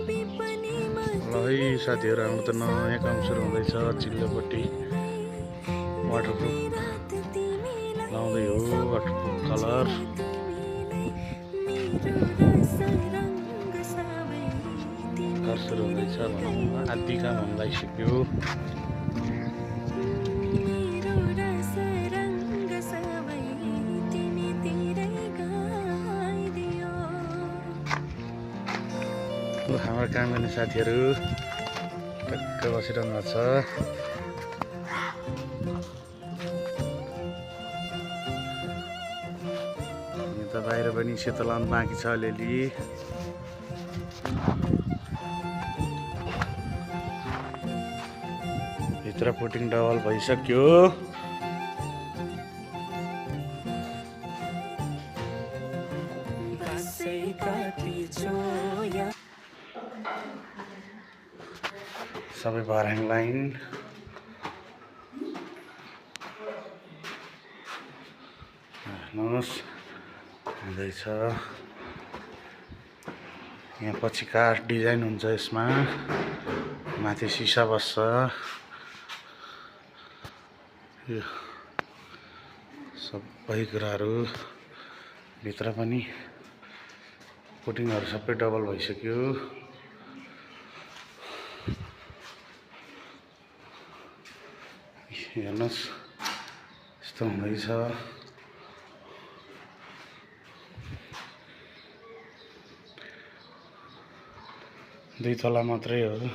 ल है साथीहरू, हाम्रो त नयाँ काम सुरु हुँदैछ। चिल्लोपट्टि वाटरप्रुफ लाउँदै हो, वाटरप्रुफ कलर। घर सुरु हुँदैछ भनौँ न, आधी काम हुन लागिसक्यो। हाम्रो काम गर्ने साथीहरू टक्क बसिरहनु भएको छ। यता बाहिर पनि सेतो लाउनु बाँकी छ अलिअलि। भित्र पुटिङ डबल भइसक्यो। सबै भर्याङ लाइन हेर्नुहोस् हुँदैछ। यहाँ पछि काठ डिजाइन हुन्छ, यसमा माथि सिसा बस्छ। यो सबै कुराहरू भित्र पनि पुटिङहरू सबै डबल भइसक्यो। हेर्नुहोस् यस्तो हुँदैछ। दुई तला मात्रै हो।